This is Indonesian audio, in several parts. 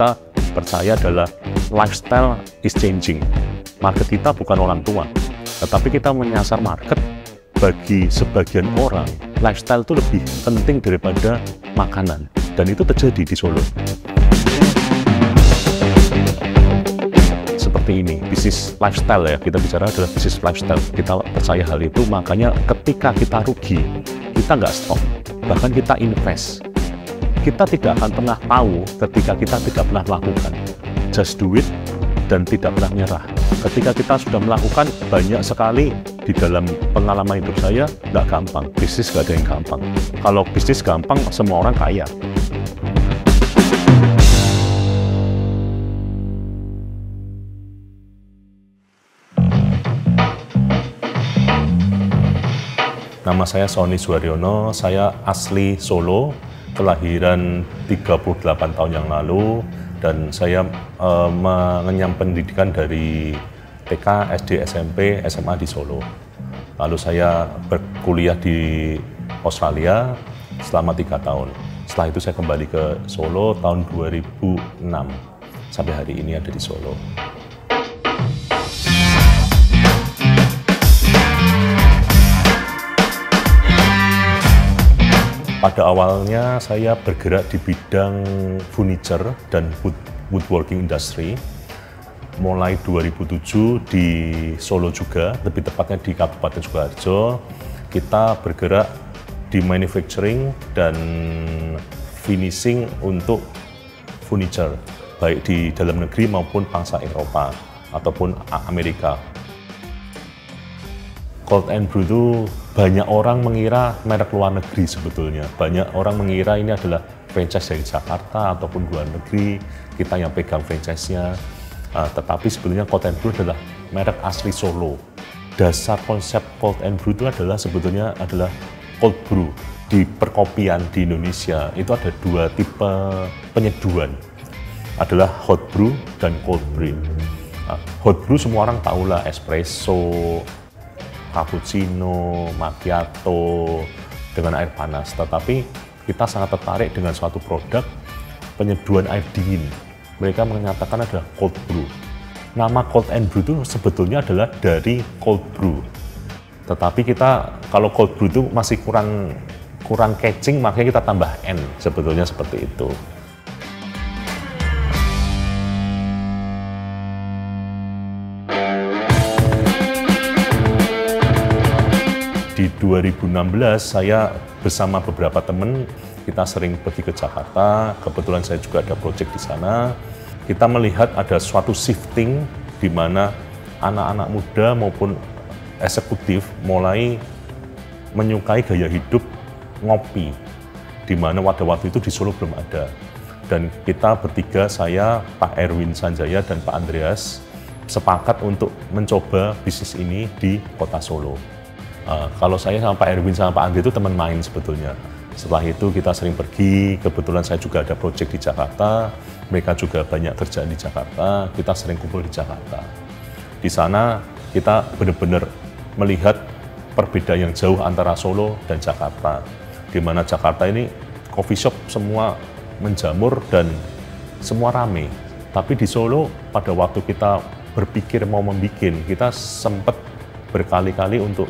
kita percaya adalah lifestyle is changing. Market kita bukan orang tua, tetapi kita menyasar market. Bagi sebagian orang, lifestyle itu lebih penting daripada makanan, dan itu terjadi di Solo. Seperti ini, bisnis lifestyle ya, kita bicara adalah bisnis lifestyle. Kita percaya hal itu, makanya ketika kita rugi, kita nggak stop, bahkan kita invest. Kita tidak akan pernah tahu ketika kita tidak pernah melakukan. Just do it, dan tidak pernah menyerah. Ketika kita sudah melakukan, banyak sekali di dalam pengalaman hidup saya, nggak gampang. Bisnis nggak ada yang gampang. Kalau bisnis gampang, semua orang kaya. Nama saya Sony Suharyono, saya asli Solo, kelahiran 38 tahun yang lalu, dan saya mengenyam pendidikan dari TK, SD, SMP, SMA di Solo. Lalu saya berkuliah di Australia selama 3 tahun. Setelah itu saya kembali ke Solo tahun 2006. Sampai hari ini ada di Solo. Pada awalnya saya bergerak di bidang furniture dan woodworking industry. Mulai 2007 di Solo juga, lebih tepatnya di Kabupaten Sukoharjo, kita bergerak di manufacturing dan finishing untuk furniture, baik di dalam negeri maupun pangsa Eropa ataupun Amerika. Cold and Brew itu banyak orang mengira merek luar negeri sebetulnya. Banyak orang mengira ini adalah franchise dari Jakarta ataupun luar negeri, kita yang pegang franchise-nya. Tetapi sebenarnya Cold and Brew adalah merek asli Solo. Dasar konsep Cold and Brew itu adalah sebetulnya adalah cold brew. Di perkopian di Indonesia itu ada 2 tipe penyeduhan, adalah hot brew dan cold brew. Hot brew semua orang tahu lah, espresso, cappuccino, macchiato dengan air panas. Tetapi kita sangat tertarik dengan suatu produk penyeduhan air dingin. Mereka menyatakan adalah cold brew. Nama Cold and Brew itu sebetulnya adalah dari cold brew. Tetapi kita kalau cold brew itu masih kurang catching, makanya kita tambah N, sebetulnya seperti itu. Di 2016 saya bersama beberapa teman, kita sering pergi ke Jakarta. Kebetulan saya juga ada proyek di sana. Kita melihat ada suatu shifting di mana anak-anak muda maupun eksekutif mulai menyukai gaya hidup ngopi, di mana pada waktu itu di Solo belum ada. Dan kita bertiga, saya, Pak Erwin Sanjaya, dan Pak Andreas, sepakat untuk mencoba bisnis ini di kota Solo. Kalau saya sama Pak Erwin sama Pak Andri itu teman main sebetulnya. Setelah itu kita sering pergi, kebetulan saya juga ada proyek di Jakarta, mereka juga banyak kerjaan di Jakarta, kita sering kumpul di Jakarta. Di sana kita benar-benar melihat perbedaan yang jauh antara Solo dan Jakarta. Di mana Jakarta ini coffee shop semua menjamur dan semua rame. Tapi di Solo pada waktu kita berpikir mau membuat, kita sempat berkali-kali untuk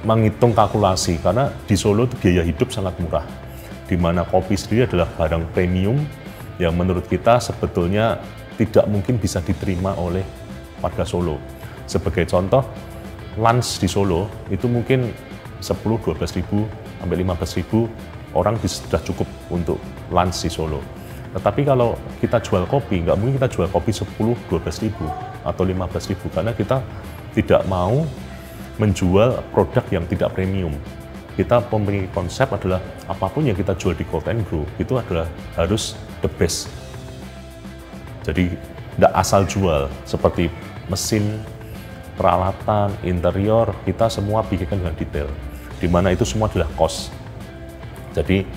menghitung kalkulasi, karena di Solo itu biaya hidup sangat murah, di mana kopi sendiri adalah barang premium yang menurut kita sebetulnya tidak mungkin bisa diterima oleh warga Solo. Sebagai contoh, lunch di Solo itu mungkin 10-12 ribu sampai 15 ribu orang sudah cukup untuk lunch di Solo. Tetapi kalau kita jual kopi, nggak mungkin kita jual kopi 10-12 ribu atau 15 ribu, karena kita tidak mau menjual produk yang tidak premium. Kita memiliki konsep adalah apapun yang kita jual di Cold and Brew itu adalah harus the best. Jadi tidak asal jual, seperti mesin, peralatan, interior, kita semua pikirkan dengan detail, di mana itu semua adalah cost. Jadi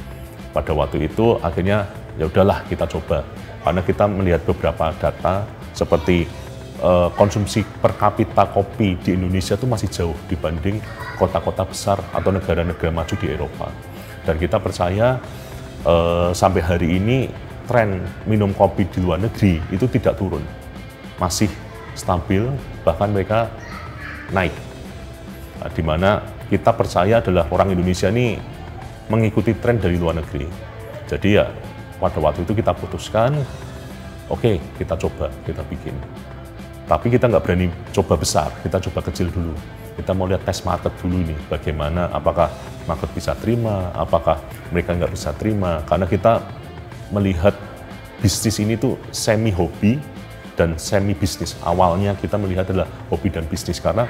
pada waktu itu akhirnya ya udahlah kita coba, karena kita melihat beberapa data seperti konsumsi per kapita kopi di Indonesia itu masih jauh dibanding kota-kota besar atau negara-negara maju di Eropa. Dan kita percaya sampai hari ini tren minum kopi di luar negeri itu tidak turun, masih stabil, bahkan mereka naik. Nah, di mana kita percaya adalah orang Indonesia ini mengikuti tren dari luar negeri. Jadi ya pada waktu itu kita putuskan, oke, kita coba, kita bikin. Tapi kita nggak berani coba besar, kita coba kecil dulu. Kita mau lihat tes market dulu nih, bagaimana, apakah market bisa terima, apakah mereka nggak bisa terima. Karena kita melihat bisnis ini tuh semi hobi dan semi bisnis. Awalnya kita melihat adalah hobi dan bisnis, karena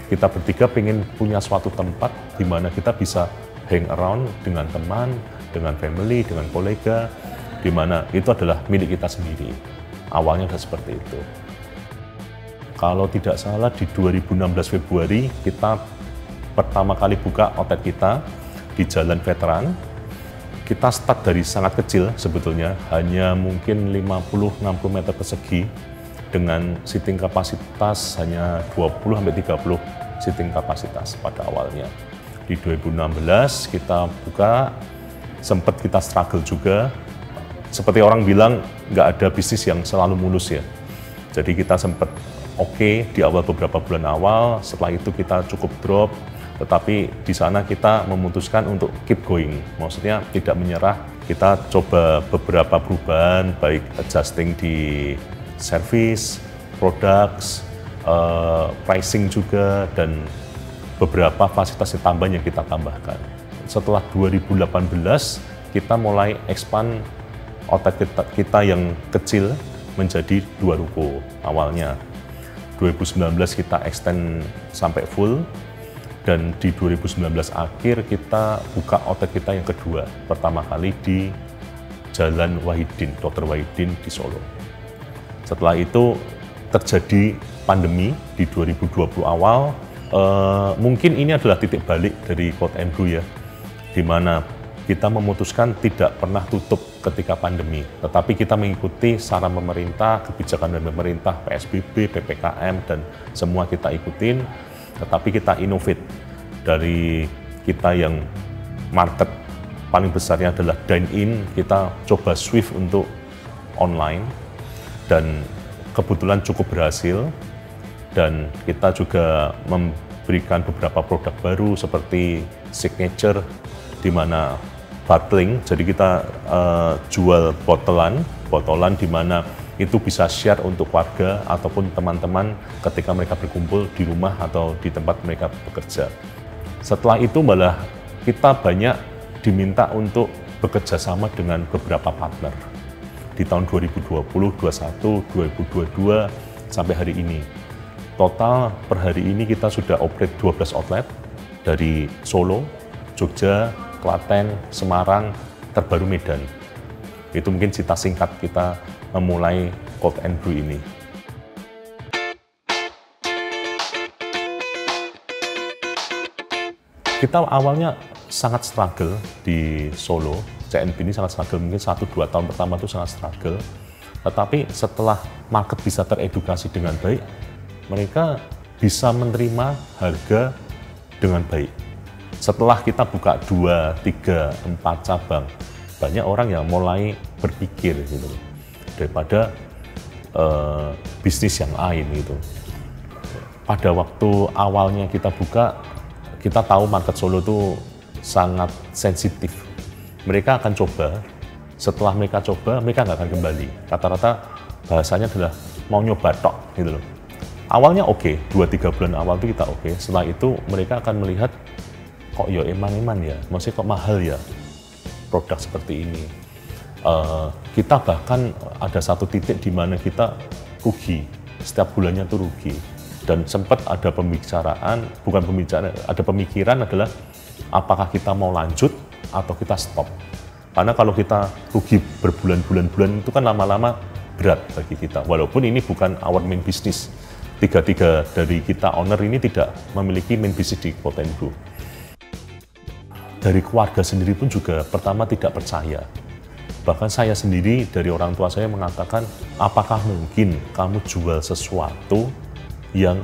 kita bertiga pengen punya suatu tempat di mana kita bisa hang around dengan teman, dengan family, dengan kolega, di mana itu adalah milik kita sendiri. Awalnya sudah seperti itu. Kalau tidak salah di 2016 Februari kita pertama kali buka outlet kita di Jalan Veteran. Kita start dari sangat kecil sebetulnya, hanya mungkin 50-60 meter persegi dengan seating kapasitas hanya 20-30 seating kapasitas pada awalnya. Di 2016 kita buka, sempat kita struggle juga. Seperti orang bilang, nggak ada bisnis yang selalu mulus ya. Jadi kita sempat oke di awal beberapa bulan awal, setelah itu kita cukup drop, tetapi di sana kita memutuskan untuk keep going, maksudnya tidak menyerah. Kita coba beberapa perubahan, baik adjusting di service, products, pricing juga, dan beberapa fasilitas tambahan yang kita tambahkan. Setelah 2018, kita mulai expand outlet kita yang kecil menjadi 2 ruko awalnya. 2019 kita extend sampai full, dan di 2019 akhir kita buka outlet kita yang kedua, pertama kali di Jalan Wahidin, Dr. Wahidin di Solo. Setelah itu terjadi pandemi di 2020 awal. Mungkin ini adalah titik balik dari Code & Brew ya, di mana kita memutuskan tidak pernah tutup ketika pandemi, tetapi kita mengikuti saran pemerintah, kebijakan dari pemerintah, PSBB, PPKM, dan semua kita ikutin, tetapi kita innovate. Dari kita yang market paling besarnya adalah dine-in, kita coba shift untuk online, dan kebetulan cukup berhasil, dan kita juga memberikan beberapa produk baru seperti signature, di mana bottling, jadi kita jual botolan di mana itu bisa share untuk warga ataupun teman-teman ketika mereka berkumpul di rumah atau di tempat mereka bekerja. Setelah itu malah kita banyak diminta untuk bekerja sama dengan beberapa partner di tahun 2020, 2021, 2022 sampai hari ini. Total per hari ini kita sudah operate 12 outlet dari Solo, Jogja, Klaten, Semarang, terbaru Medan. Itu mungkin cerita singkat kita memulai Code & Brew ini. Kita awalnya sangat struggle di Solo, CNB ini sangat struggle, mungkin 1-2 tahun pertama itu sangat struggle. Tetapi setelah market bisa teredukasi dengan baik, mereka bisa menerima harga dengan baik. Setelah kita buka 2, 3, 4 cabang, banyak orang yang mulai berpikir gitu, daripada bisnis yang lain gitu. Pada waktu awalnya kita buka, kita tahu market Solo itu sangat sensitif. Mereka akan coba, setelah mereka coba, mereka nggak akan kembali. Rata-rata bahasanya adalah mau nyoba tok gitu loh. Awalnya oke, 2-3 bulan awal itu kita oke. Setelah itu mereka akan melihat, kok ya eman-eman ya, maksudnya kok mahal ya produk seperti ini. Kita bahkan ada satu titik di mana kita rugi, setiap bulannya tuh rugi. Dan sempat ada pembicaraan, bukan pembicaraan, ada pemikiran adalah apakah kita mau lanjut atau kita stop. Karena kalau kita rugi berbulan-bulan itu kan lama-lama berat bagi kita. Walaupun ini bukan our main business. Tiga-tiga dari kita owner ini tidak memiliki main business di Code & Brew. Dari keluarga sendiri pun juga pertama tidak percaya. Bahkan saya sendiri dari orang tua saya mengatakan, apakah mungkin kamu jual sesuatu yang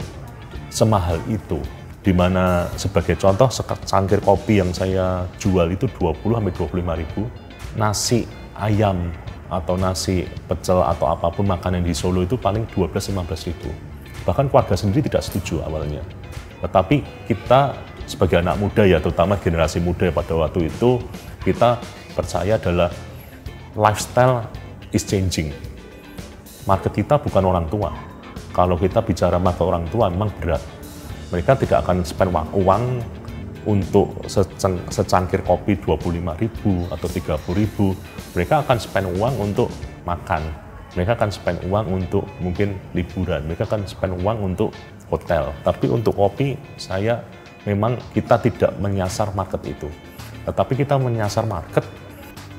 semahal itu? Dimana sebagai contoh, secangkir kopi yang saya jual itu 20-25 ribu, nasi ayam atau nasi pecel atau apapun makanan di Solo itu paling 12-15 ribu. Bahkan keluarga sendiri tidak setuju awalnya. Tetapi kita sebagai anak muda ya, terutama generasi muda pada waktu itu, kita percaya adalah lifestyle is changing. Market kita bukan orang tua. Kalau kita bicara market orang tua memang berat. Mereka tidak akan spend uang untuk secangkir kopi 25.000 atau 30.000. Mereka akan spend uang untuk makan. Mereka akan spend uang untuk mungkin liburan. Mereka akan spend uang untuk hotel. Tapi untuk kopi, memang kita tidak menyasar market itu. Tetapi kita menyasar market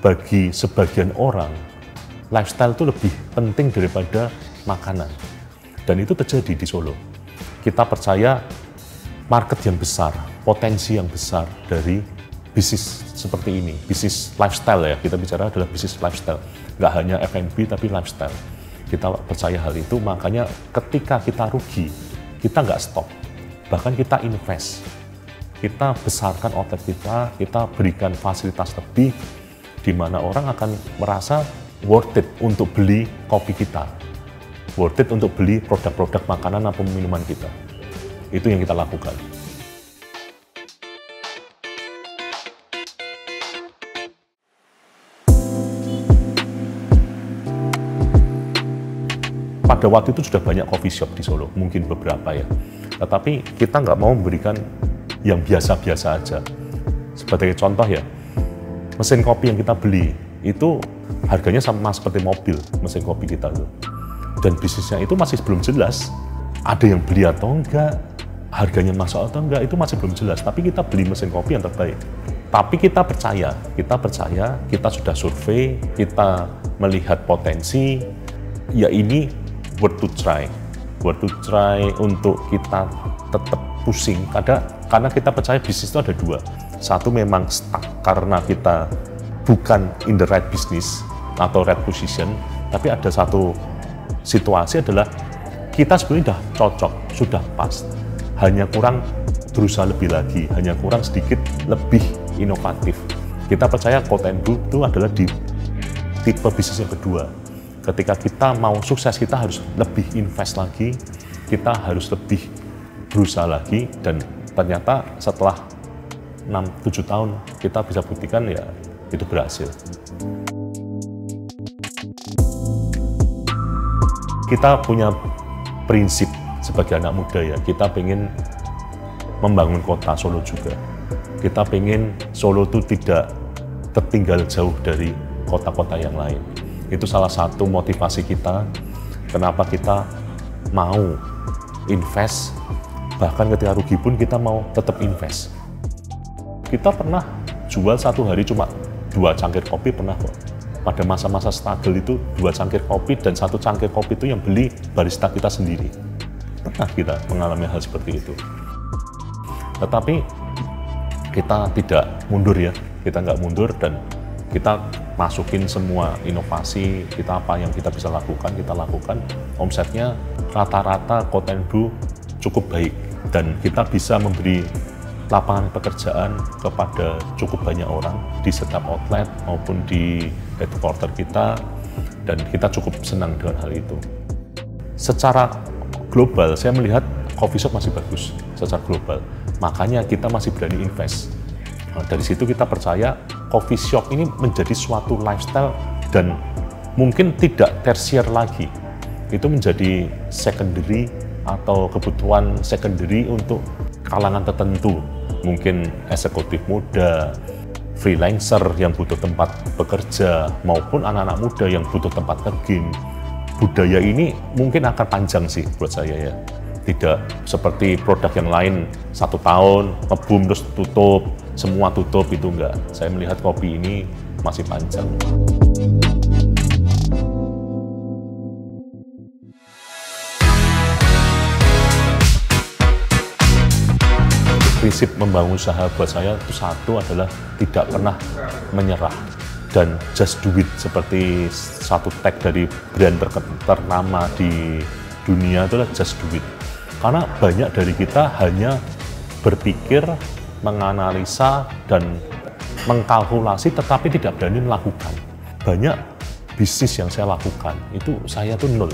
bagi sebagian orang, lifestyle itu lebih penting daripada makanan. Dan itu terjadi di Solo. Kita percaya market yang besar, potensi yang besar dari bisnis seperti ini, bisnis lifestyle ya, kita bicara adalah bisnis lifestyle, nggak hanya F&B tapi lifestyle. Kita percaya hal itu, makanya ketika kita rugi, kita nggak stop, bahkan kita invest, kita besarkan outlet kita berikan fasilitas lebih, di mana orang akan merasa worth it untuk beli kopi kita, worth it untuk beli produk-produk makanan atau minuman kita. Itu yang kita lakukan. Pada waktu itu sudah banyak coffee shop di Solo, mungkin beberapa ya. Tetapi kita nggak mau memberikan yang biasa-biasa aja. Sebagai contoh ya, mesin kopi yang kita beli itu harganya sama seperti mobil, mesin kopi kita tuh. Dan bisnisnya itu masih belum jelas. Ada yang beli atau enggak, harganya masuk atau enggak, itu masih belum jelas. Tapi kita beli mesin kopi yang terbaik. Tapi kita percaya, kita sudah survei, kita melihat potensi, ya ini worth to try untuk kita tetap pusing. Karena kita percaya bisnis itu ada dua. Satu memang stuck karena kita bukan in the right business atau right position, tapi ada satu situasi adalah kita sebenarnya sudah cocok, sudah pas, hanya kurang berusaha lebih lagi, hanya kurang sedikit lebih inovatif. Kita percaya Cold & Brew itu adalah di tipe bisnis yang kedua. Ketika kita mau sukses, kita harus lebih invest lagi, kita harus lebih berusaha lagi, dan ternyata setelah 6-7 tahun kita bisa buktikan ya itu berhasil. Kita punya prinsip sebagai anak muda ya, kita pengen membangun kota Solo juga. Kita pengen Solo itu tidak tertinggal jauh dari kota-kota yang lain. Itu salah satu motivasi kita, kenapa kita mau invest, bahkan ketika rugi pun kita mau tetap invest. Kita pernah jual satu hari cuma 2 cangkir kopi, pernah kok. Pada masa-masa struggle itu 2 cangkir kopi, dan 1 cangkir kopi itu yang beli barista kita sendiri. Pernah kita mengalami hal seperti itu. Tetapi kita tidak mundur ya, kita nggak mundur, dan kita masukin semua inovasi, kita apa yang kita bisa lakukan, kita lakukan. Omsetnya rata-rata Cold & Brew cukup baik, dan kita bisa memberi lapangan pekerjaan kepada cukup banyak orang di setiap outlet maupun di headquarter kita, dan kita cukup senang dengan hal itu. Secara global, saya melihat coffee shop masih bagus secara global, makanya kita masih berani invest. Nah, dari situ kita percaya coffee shop ini menjadi suatu lifestyle dan mungkin tidak tersier lagi. Itu menjadi secondary atau kebutuhan secondary untuk kalangan tertentu. Mungkin eksekutif muda, freelancer yang butuh tempat bekerja, maupun anak-anak muda yang butuh tempat nge-game. Budaya ini mungkin akan panjang sih buat saya ya. Tidak seperti produk yang lain 1 tahun, nge-boom terus tutup, semua tutup, itu enggak. Saya melihat kopi ini masih panjang. Prinsip membangun usaha buat saya itu satu adalah tidak pernah menyerah dan just do it, seperti satu tag dari brand ternama di dunia itulah just do it. Karena banyak dari kita hanya berpikir, menganalisa dan mengkalkulasi tetapi tidak berani melakukan. Banyak bisnis yang saya lakukan, itu saya tuh nol.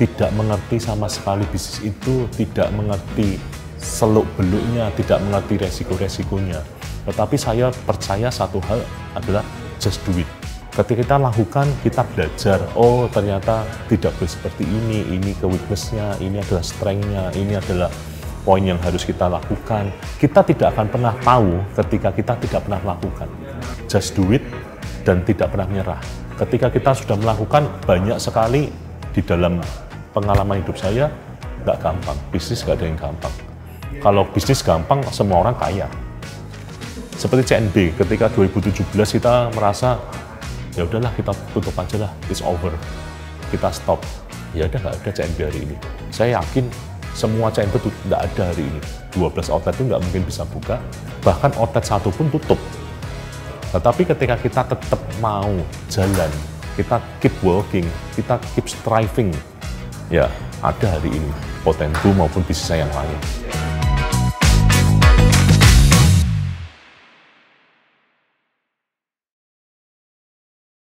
Tidak mengerti sama sekali bisnis itu, tidak mengerti seluk-beluknya, tidak mengerti resiko-resikonya. Tetapi saya percaya satu hal adalah just do it. Ketika kita lakukan, kita belajar, oh ternyata tidak boleh seperti ini ke weakness-nya, ini adalah strength-nya, ini adalah poin yang harus kita lakukan. Kita tidak akan pernah tahu ketika kita tidak pernah melakukan. Just do it dan tidak pernah menyerah. Ketika kita sudah melakukan, banyak sekali di dalam pengalaman hidup saya, nggak gampang. Bisnis nggak ada yang gampang. Kalau bisnis gampang, semua orang kaya. Seperti CNB, ketika 2017 kita merasa, ya udahlah kita tutup aja lah, it's over. Kita stop. Ya udah nggak ada CNB hari ini. Saya yakin semua CNB itu nggak ada hari ini. 12 outlet itu nggak mungkin bisa buka, bahkan outlet satu pun tutup. Tetapi ketika kita tetap mau jalan, kita keep working, kita keep striving, ya ada hari ini Potendu maupun bisnis yang lain.